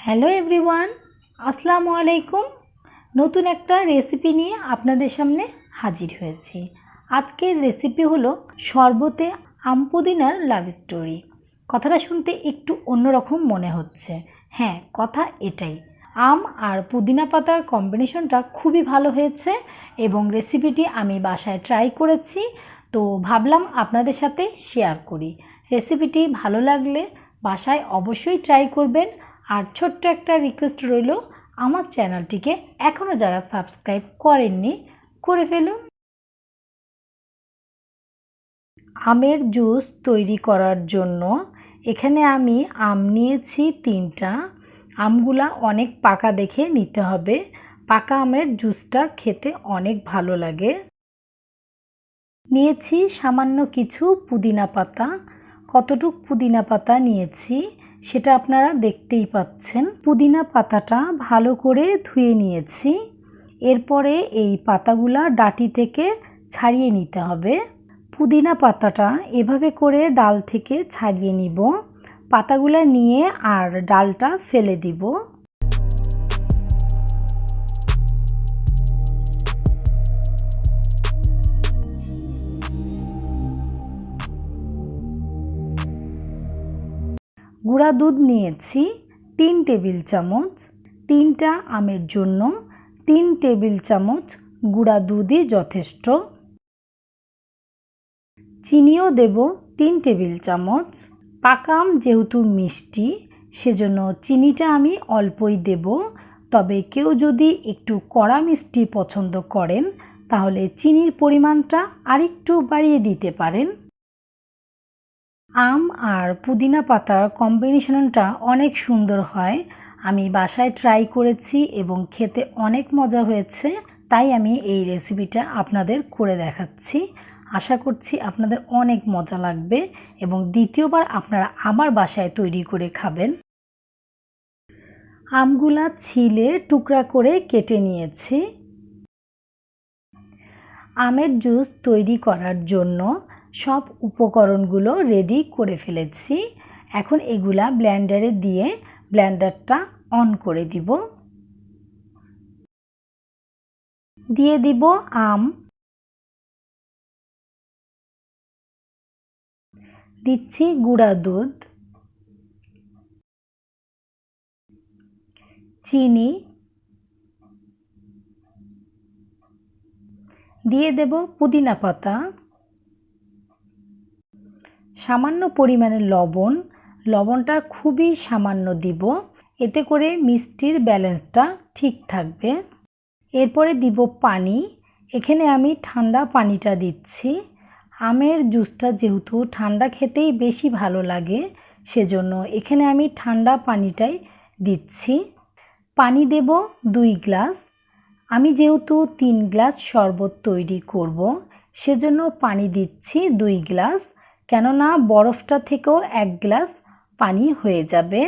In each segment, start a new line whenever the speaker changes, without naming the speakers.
Hello everyone, আসসালামু আলাইকুম। নতুন একটা রেসিপি নিয়ে আপনাদের সামনে হাজির হয়েছি। আজকের রেসিপি হলো শরবতে আম পুদিনার লাভ স্টোরি। কথাটা শুনতে একটু অন্যরকম মনে হচ্ছে। হ্যাঁ, কথা এটাই। আম আর পুদিনা পাতার কম্বিনেশনটা খুবই ভালো হয়েছে এবং রেসিপিটি আমি বাসায় ট্রাই করেছি, তো ভাবলাম আপনাদের সাথে শেয়ার করি। রেসিপিটি ভালো লাগলে বাসায় অবশ্যই ট্রাই করবেন। আর ছোট্ট একটা রিকোয়েস্ট রইল, আমার চ্যানেলটিকে এখনও যারা সাবস্ক্রাইব করেননি করে ফেলুন। আমের জুস তৈরি করার জন্য এখানে আমি আম নিয়েছি 3টা। আমগুলা অনেক পাকা দেখে নিতে হবে, পাকা আমের জুসটা খেতে অনেক ভালো লাগে। নিয়েছি সামান্য কিছু পুদিনা পাতা। কতটুক পুদিনা পাতা নিয়েছি সেটা আপনারা দেখতেই পাচ্ছেন। পুদিনা পাতাটা ভালো করে ধুয়ে নিয়েছি। এরপরে এই পাতাগুলা ডাঁটি থেকে ছাড়িয়ে নিতে হবে। পুদিনা পাতাটা এভাবে করে ডাল থেকে ছাড়িয়ে নিব। পাতাগুলা নিয়ে আর ডালটা ফেলে দিব। গুঁড়া দুধ নিয়েছি 3 টেবিল চামচ। 3টা আমের জন্য 3 টেবিল চামচ গুঁড়া দুধই যথেষ্ট। চিনিও দেব 3 টেবিল চামচ। পাকা আম যেহেতু মিষ্টি, সেজন্য চিনিটা আমি অল্পই দেব। তবে কেউ যদি একটু কড়া মিষ্টি পছন্দ করেন তাহলে চিনির পরিমাণটা আরেকটু বাড়িয়ে দিতে পারেন। আম আর পুদিনা পাতার কম্বিনেশনটা অনেক সুন্দর হয়। আমি বাসায় ট্রাই করেছি এবং খেতে অনেক মজা হয়েছে, তাই আমি এই রেসিপিটা আপনাদের করে দেখাচ্ছি। আশা করছি আপনাদের অনেক মজা লাগবে এবং দ্বিতীয়বার আপনারা আবার বাসায় তৈরি করে খাবেন। আমগুলা ছিলে টুকরা করে কেটে নিয়েছি। আমের জুস তৈরি করার জন্য সব উপকরণগুলো রেডি করে ফেলেছি। এখন এগুলা ব্লেন্ডারে দিয়ে ব্লেন্ডারটা অন করে দিব। দিয়ে দিব আম, দিচ্ছি গুঁড়া দুধ, চিনি, দিয়ে দেব পুদিনা পাতা, সামান্য পরিমাণে লবণ। লবণটা খুবই সামান্য দিব, এতে করে মিষ্টির ব্যালেন্সটা ঠিক থাকবে। এরপরে দিব পানি। এখানে আমি ঠান্ডা পানিটা দিচ্ছি। আমের জুসটা যেহেতু ঠান্ডা খেতেই বেশি ভালো লাগে, সেজন্য এখানে আমি ঠান্ডা পানিটাই দিচ্ছি। পানি দেব 2 গ্লাস। আমি যেহেতু 3 গ্লাস শরবত তৈরি করব, সেজন্য পানি দিচ্ছি 2 গ্লাস। কেননা বরফটা থেকেও 1 গ্লাস পানি হয়ে যাবে,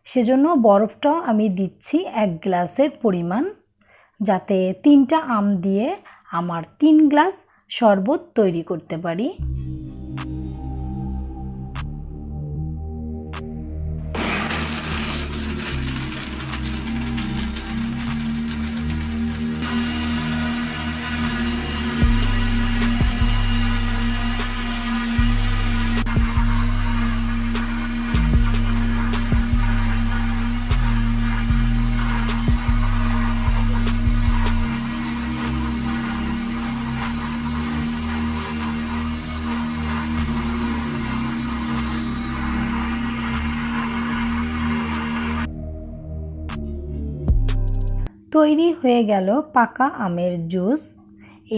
সেজন্য বরফটাও আমি দিচ্ছি 1 গ্লাসের পরিমাণ, যাতে 3টা আম দিয়ে আমার 3 গ্লাস শরবত তৈরি করতে পারি। তৈরি হয়ে গেল পাকা আমের জুস।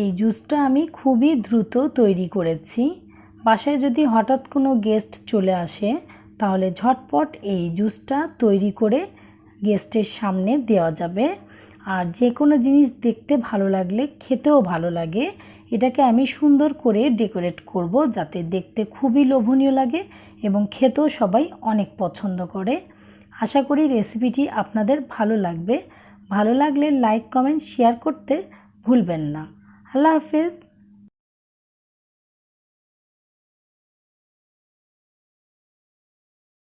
এই জুসটা আমি খুবই দ্রুত তৈরি করেছি। বাসায় যদি হঠাৎ কোনো গেস্ট চলে আসে তাহলে ঝটপট এই জুসটা তৈরি করে গেস্টের সামনে দেওয়া যাবে। আর যে কোনো জিনিস দেখতে ভালো লাগলে খেতেও ভালো লাগে। এটাকে আমি সুন্দর করে ডেকোরেট করব, যাতে দেখতে খুবই লোভনীয় লাগে এবং খেতেও সবাই অনেক পছন্দ করে। আশা করি রেসিপিটি আপনাদের ভালো লাগবে। ভালো লাগলে লাইক, কমেন্ট, শেয়ার করতে ভুলবেন না। আল্লাহ হাফেজ।